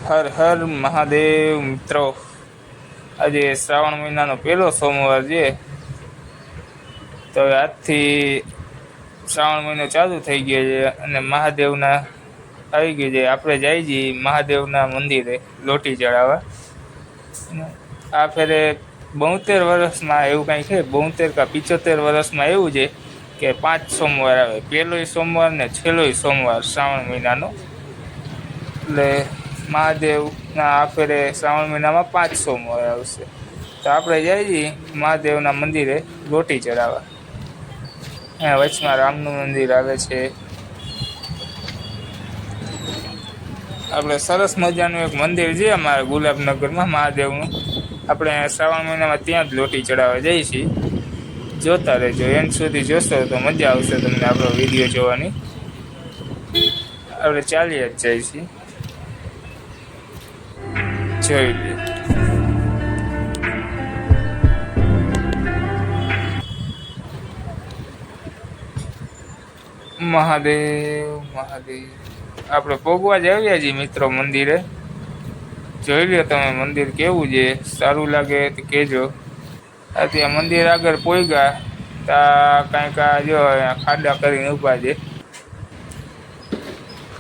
હર હર મહાદેવ મિત્રો, આજે શ્રાવણ મહિનાનો પહેલો સોમવાર છે. તો આજથી શ્રાવણ મહિનો ચાલુ થઈ ગયો છે અને મહાદેવના આવી ગયું છે. આપણે જઈ છીએ મહાદેવના મંદિરે લોટી ચડાવવા. આ ફેરે 72 વર્ષમાં એવું કંઈ છે, 72 કા 75 વર્ષમાં એવું છે કે 5 સોમવાર આવે. પહેલોય સોમવાર ને છેલ્લોય સોમવાર શ્રાવણ મહિનાનો. એટલે મહાદેવના આ ફેરે શ્રાવણ મહિનામાં 5 સોમવાર આવશે. તો આપણે જઈએ છીએ મહાદેવના મંદિરે લોટી ચડાવવા. અહીંયા વચમાં રામનું મંદિર આવે છે. આપણે સરસ મજાનું એક મંદિર છે અમારા ગુલાબનગરમાં મહાદેવનું. આપણે શ્રાવણ મહિનામાં ત્યાં જ લોટી ચડાવવા જઈએ છીએ. જોતા રહેજો, એન્ડ સુધી જોશો તો મજા આવશે તમને આપણો વિડીયો જોવાની. આપણે ચાલીએ જ જઈએ છીએ, જોઈ લે. મહાદેવ મહાદેવ. આપણે પોગવા જ આવ્યા છીએ મિત્રો મંદિરે. જોઈ લો તમે મંદિર કેવું છે, સારું લાગે તો કહેજો. આ ત્યાં મંદિર આગળ પોગ્યા તા કાંઈક જો ખાડા કરીને ઊભા છે.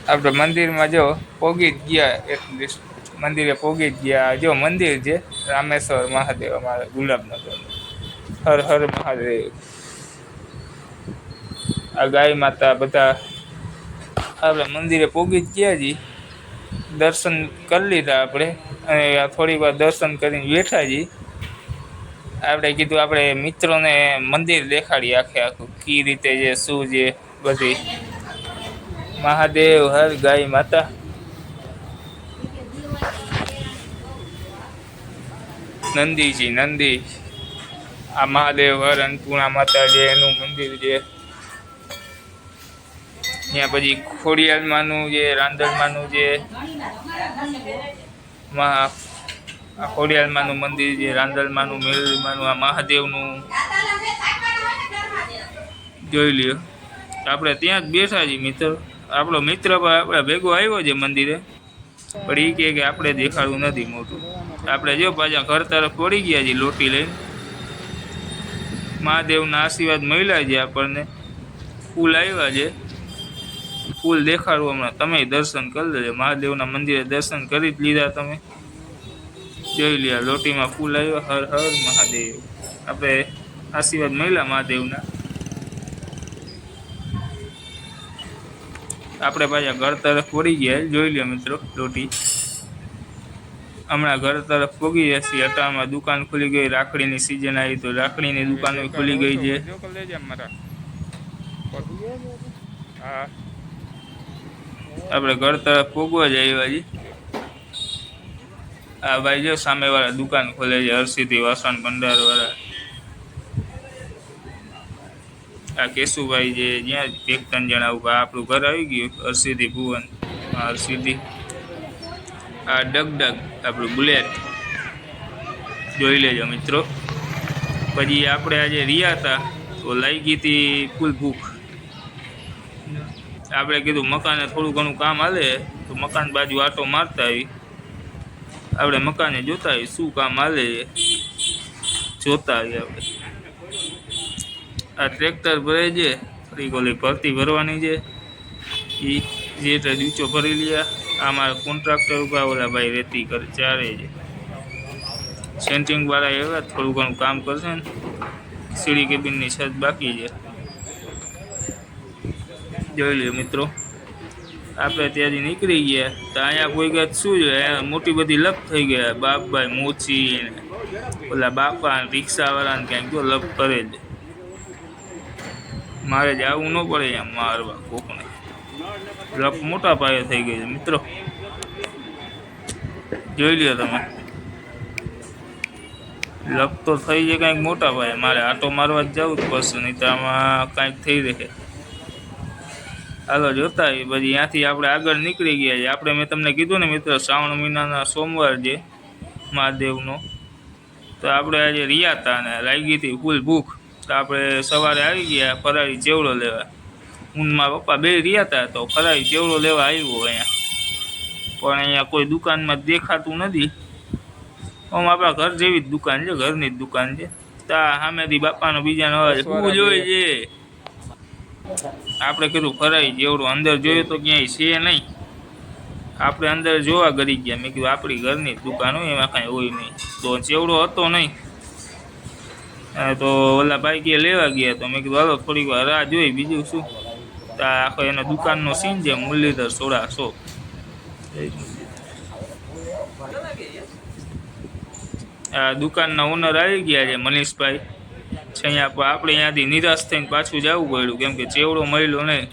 આપણે મંદિરમાં જો પોગી જ ગયા, એટલીસ્ટ મંદિરે પોગી જ ગયા. જો મંદિર છે રામેશ્વર મહાદેવ અમારા ગુલાબનગર. હર હર મહાદેવ. આ ગાય માતા બધા આપણે મંદિરે પોગી જ ગયા છીએ. દર્શન કરી લીધા આપણે અને થોડીક વાર દર્શન કરીને બેઠા છીએ. આપણે કીધું આપણે મિત્રોને મંદિર દેખાડી આખું કઈ રીતે છે, શું છે બધી. મહાદેવ હર ગાય માતા. નંદીજી નંદી. આ મહાદેવ હર અન્નપૂર્ણા માતા છે એનું મંદિર છે. ત્યાં પછી ખોડિયાલમાંનું છે, રાંદલમાંનું છે. ખોડિયાલમાંનું મંદિર છે, રાંદલમાંનું, મેલડીમાંનું, આ મહાદેવનું જોઈ લ્યો. આપણે ત્યાં જ બેઠા છીએ મિત્રો. આપણો મિત્ર પણ આપણે ભેગો આવ્યો છે મંદિરે, પણ એ કહે કે આપણે દેખાડવું નથી મોટું. આપણે જો પાછા ઘર તરફ પડી ગયા છીએ લોટી લઈને. મહાદેવના આશીર્વાદ મળ્યા છે આપણને. ફૂલ આવ્યા છે, ફૂલ દેખાડવું હમણાં. તમે દર્શન કરી લેજો. મહાદેવના મંદિરે દર્શન કરી જ લીધા તમે. જોઈ લ્યા લોટીમાં ફૂલ આવ્યા. હર હર મહાદેવ. આપણે આશીર્વાદ મળ્યા મહાદેવના. આપણે પાછા ઘર તરફ પડી ગયા. જોઈ લ્યો મિત્રો લોટી. હમણાં ઘર તરફ પોગી જશે. અટાણમાં દુકાન ખુલી ગઈ. રાખડીની સિઝન આવી તો રાખડીની દુકાનો ખુલી ગઈ છે. આપણે ઘર તરફ પોગવા જ આવ્યા છીએ. આ ભાઈ જો સામે વાળા દુકાન ખોલે છે, હરસિદ્ધિ વાસણ ભંડાર વાળા. આ કેશુભાઈ છે, જ્યાં એક 3 જણા ઉભા. આપણું ઘર આવી ગયું હરસિદ્ધિ ભુવન. હરસિદ્ધિ. આ ડગડગ આપણું બુલેટ. જોઈ લેજો મિત્રો. પછી આપણે આજે રહ્યા હતા તો લાગી હતી ફૂલ ભૂખ. આપણે કીધું મકાને થોડું ઘણું કામ હાલે તો મકાન બાજુ આટો મારતા આવી. આપણે મકાને જોતા આવી શું કામ હાલે જોતા આવી. આપણે આ ટ્રેક્ટર ભરે છે, થોડીક ઓલી ભરતી ભરવાની છે. એ જે ઊંચો ભરી લ્યા. આ મારા કોન્ટ્રાક્ટર ઉભા, ઓલા ભાઈ રેતી કરે ચારે છે. સેન્ટિંગ વાળા એવા થોડું ઘણું કામ કરશે ને. સીડી કેબિનની છત બાકી છે. જોઈ લ્યો મિત્રો. આપણે ત્યાંથી નીકળી ગયા તો અહીંયા કોઈ ગત શું છે, મોટી બધી લપ થઈ ગયા. બાપભાઈ મોચી ને ઓલા બાપા રિક્ષાવાળાને ક્યાંક જો લપ કરે છે. મારે જવું ન પડે એમ મારવા કોકને. લપ મોટા પાયે થઈ ગઈ છે મિત્રો. જોઈ લ્યો તમે. લપ તો થઈ જાય કાંઈક મોટા પાયે. મારે આટો મારવા જ જવું જ પડશે, નહીં તો આમાં કાંઈક થઈ રહે. હાલો જોતા આવી. પછી ત્યાંથી આપણે આગળ નીકળી ગયા છીએ. આપણે મેં તમને કીધું ને મિત્રો શ્રાવણ મહિનાના સોમવાર છે મહાદેવનો. તો આપણે આજે રહ્યા હતા અને લાગી હતી ફૂલ ભૂખ. તો આપણે સવારે આવી ગયા ફરાળી ચેવડો લેવા. હું મારા પપ્પા બે રહ્યા હતા તો ફરાળી ચેવડો લેવા આવ્યો અહીંયા. પણ અહીંયા કોઈ દુકાનમાં દેખાતું નથી. આમ આપણા ઘર જેવી જ દુકાન છે, ઘરની જ દુકાન છે. તા સામેથી બાપાનો બીજાનો અવાજ શું જોઈ છે. આપણે કીધું ફરાઈ જેવડું અંદર જોયું તો ક્યાંય છે નહીં. આપણે અંદર જોવા ગરી ગયા. મેં કીધું આપણી ઘરની દુકાન હોય એમાં કાંઈ હોય નહીં. તો ચેવડો હતો નહીં. તો ઓલા ભાઈ કે લેવા ગયા. તો મેં કીધું હાલો થોડીક વાર રાહ જોઈ, બીજું શું. તો આખો એનો દુકાનનો સીન છે, મુરલીધર સોડા શોપ. આ દુકાનના ઓનર આવી ગયા છે, મનીષભાઈ. અહીંયા આપણે અહીંયાથી નિરાશ થઈને પાછું જવું પડ્યું, કેમ કે ચેવડો મળ્યો નહીં.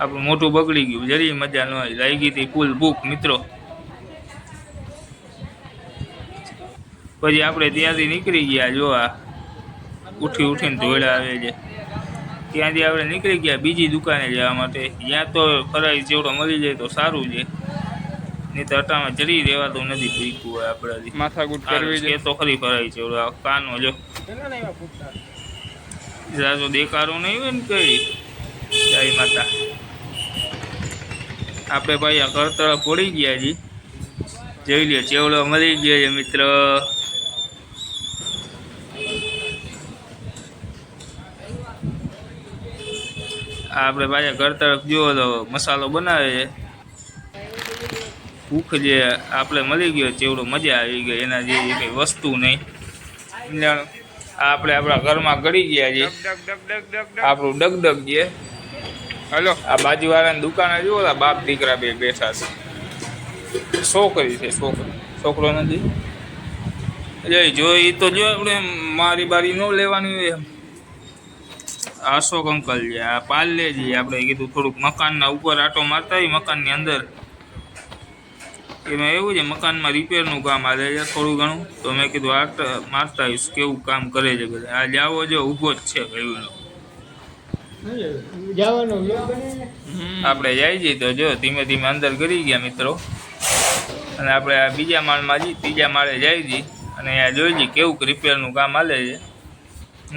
આપણું મોટું બગડી ગયું, જરી મજા ન આવી. લાગી હતી ફૂલ ભૂખ મિત્રો. પછી આપણે ત્યાંથી નીકળી ગયા. જો આ ઉઠીને ધોળા આવે છે, ત્યાંથી આપણે નીકળી ગયા બીજી દુકાને જવા માટે. ત્યાં તો ફરાઈ ચેવડો મળી જાય તો સારું છે, નહીં તો અટામાં જરી રહેવાતું નથી. પીકું હોય આપણાથી માથાકૂટ કરવી છે તો ખરી ફરાઈ ચેવડો. કાનો જો તો દેખાડો નહીં હોય ને કઈ. જય માતા. આપણે ભાઈ આ ઘર તરફ પડી ગયા છીએ. જોઈ લ્યો ચેવડો મળી ગયો છે મિત્ર. આપણે પાછા ઘર તરફ જુઓ તો મસાલો બનાવે છે. ભૂખ જે આપણે મળી ગયો ચેવડો, મજા આવી ગઈ. એના જેવી કંઈ વસ્તુ નહીં. આપણે આપણા ઘરમાં ગળી ગયા છીએ. આપણું ડગડગ છે. હલો, આ બાજુવાળાની દુકાને જુઓ, બાપ દીકરા બે બેઠા છે. છોકરી છે, છોકરો નથી. જોઈ તો જો આપણે મારી બારી ન લેવાની હોય. અશોક અંકલ છે, આ પાર્લેજી. આપણે કીધું થોડુંક મકાનના ઉપર આટો મારતા હોય, મકાનની અંદર. એમાં એવું છે, મકાનમાં રિપેરનું કામ હાલે છે થોડું ઘણું. તો મેં કીધું આટ મારતા આવીશ, કેવું કામ કરે છે બધા. આ જાવો જો ઊભો જ છે ભાઈનો. આપણે જાય છીએ તો જો ધીમે ધીમે અંદર કરી ગયા મિત્રો. અને આપણે આ બીજા માળમાં જઈએ, ત્રીજા માળે જાય છીએ. અને અહીંયા જોઈ જઈએ કેવું રિપેરનું કામ હાલે છે.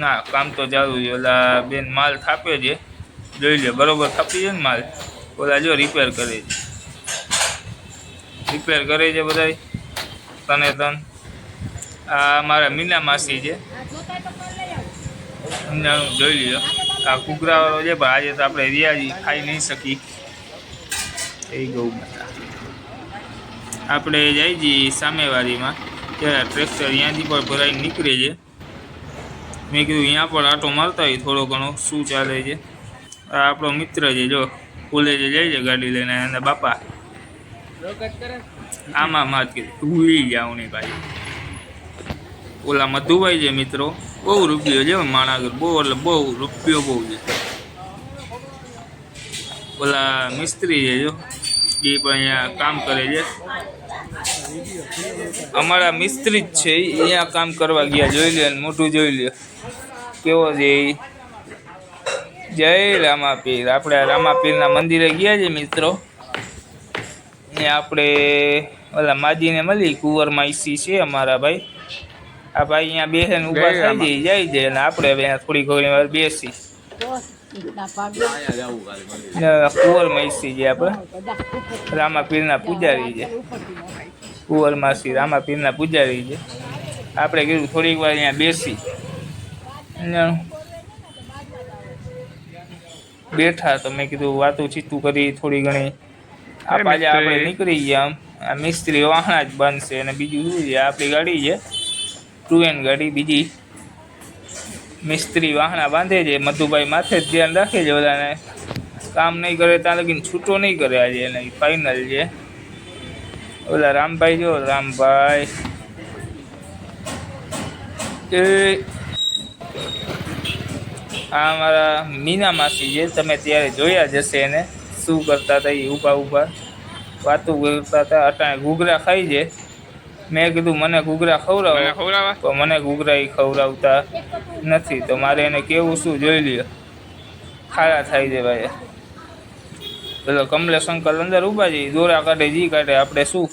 ના, કામ તો ચાલુ છે. ઓલા બેન માલ થાપે છે, જોઈ લે બરોબર થાપી છે ને માલ. ઓલા જો રિપેર કરે છે, રિપેર કરે છે બધા તન. આ મારા મીના માસી છે, જોઈ લ્યો. આ કુકરાવાળો છે, પણ આજે તો આપણે રિયાજી ખાઈ નહીં શકી. એ ગૌ માતા. આપણે જઈ છીએ સામેવાડીમાં. ત્યારે ટ્રેક્ટર અહીંયાથી પણ ભરાઈને નીકળે છે. મેં કીધું અહીંયા પણ આટો મારતા હોય થોડો ઘણો શું ચાલે છે. આ આપણો મિત્ર છે, જો કોલેજે જાય છે ગાડી લઈને. અને બાપા આમાં માત કીધું ભૂલી જાઉં નહીં ભાઈ. ઓલા મધુભાઈ છે મિત્રો, બહુ રૂપિયો છે માણા આગળ, બહુ એટલે બહુ રૂપિયો બહુ છે. ઓલા મિસ્ત્રી છે જો, એ પણ અહીંયા કામ કરે છે. અમારા મિસ્ત્રી જ છે, અહીંયા કામ કરવા ગયા. જોઈ લે, મોટું જોઈ લે કેવો છે. જય રામાપીર. આપણે રામાપીરના મંદિરે ગયા છે મિત્રો. ને આપણે ઓલા માજીને મળી, કુંવરમાં ઈસી છે અમારા ભાઈ. આ ભાઈ અહીંયા બેસીને ઊભા થઈ જાય છે. અને આપણે હવે થોડી ઘણી વાર બેસી. કુંવરમાં ઈસી છે આપણે, રામાપીરના પૂજારી છે. કુંવરમાસી રામાપીરના પૂજારી છે. આપણે કીધું થોડીક વાર અહીંયા બેસી. બેઠા તો મેં કીધું વાતું ચીતું કરી થોડી ઘણી. આ પાછા આપણે નીકળી ગયા. આ મિસ્ત્રી વાહણા જ બનશે. અને બીજું શું છે, આપણી ગાડી છે 2N ગાડી. બીજી મિસ્ત્રી વાહણા બાંધે છે. મધુભાઈ માથે જ ધ્યાન રાખે છે બધાને. કામ નહીં કરે ત્યાં લગીને છૂટો નહીં કરે આજે. એને ફાઇનલ છે. ઓલા રામભાઈ જો, રામભાઈ આ મારા મીના માસી છે. તમે ત્યારે જોયા જ હશે એને શું કરતા હતા. એ ઊભા વાતું કરતા હતા. અટાણે ઘૂઘરા ખાઈ છે. મેં કીધું મને ઘૂઘરા ખવડાવો, તો મને ઘૂઘરા એ ખવડાવતા નથી. તો મારે એને કેવું શું જોઈ લ્યો. ખારા થાય છે ભાઈ. પેલો કમલેશ અંકલ અંદર ઊભા છે, દોરા કાઢે જી કાઢે. આપણે શું,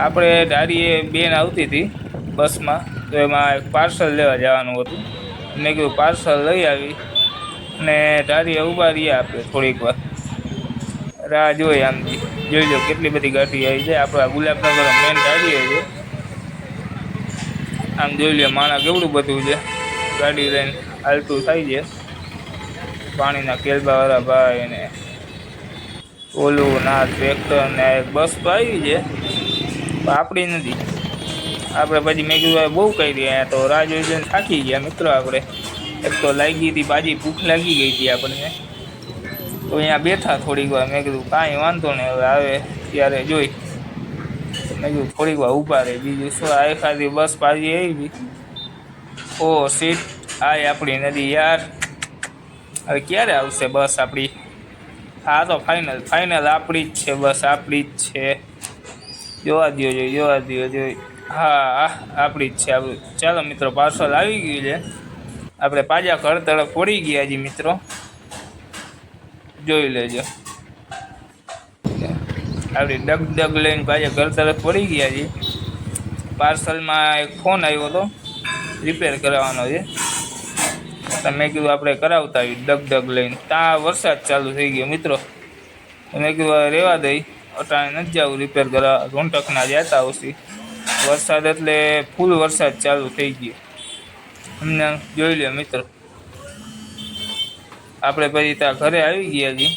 આપણે ધારીએ બેન આવતી હતી બસમાં, તો એમાં એક પાર્સલ લેવા જવાનું હતું. મેં કીધું પાર્સલ લઈ આવી. અને ધારીએ ઊભા રહ્યા આપણે થોડીક વાર. રાહ જોઈએ આમ જોઈ લો કેટલી બધી ગાડી આવી છે. આપણા ગુલાબનગર મેન ગાડી છે. આમ જોઈ લો માણસ કેવડું બધું છે, ગાડી લઈને હાલતું થાય છે. પાણીના કેલબા વાળા ભાઈ ને ઓલું ના ટ્રેક્ટર ને એક બસ તો આવી છે, આપડી નથી. આપણે પછી મેં કીધું બહુ કરી રહ્યા તો રાહ જોઈ જોઈને થાકી ગયા મિત્રો. આપણે એક તો લાગી હતી બાજી, ભૂખ લાગી ગઈ હતી આપણને, તો અહીંયા બેઠા થોડીક વાર. મેં કીધું કાંઈ વાંધો નહીં, હવે આવે ત્યારે જોઈ. મેં કીધું થોડીક વાર ઊભા રહે, બીજું શું. આ ખાધી બસ પાછી આવી. ઓ સીટ આ આપણી નથી યાર. હવે ક્યારે આવશે બસ આપણી? હા તો ફાઇનલ આપણી જ છે બસ, આપણી જ છે. જોવા દો જોઈ. હા આપણી જ છે આપણું. ચાલો મિત્રો, પાર્સલ આવી ગયું છે. આપણે પાછા ઘર તરફ પડી ગયા છીએ મિત્રો, જોઈ લેજો. આપણી ડગ લઈને પાછા ઘર તરફ પડી ગયા છીએ. પાર્સલમાં એક ફોન આવ્યો હતો, રિપેર કરાવવાનો છે. મેં કીધું આપણે કરાવતા આવી ડગ લઈને. ત્યાં વરસાદ ચાલુ થઈ ગયો મિત્રો. મેં કીધું રેવા દઈ, અટાણે નથી જવું રિપેર કરાવવા. રોંટકના જતા આવશે. વરસાદ એટલે ફૂલ વરસાદ ચાલુ થઈ ગયો અમને. જોઈ લે મિત્રો, આપણે પછી ત્યાં ઘરે આવી ગયા છીએ.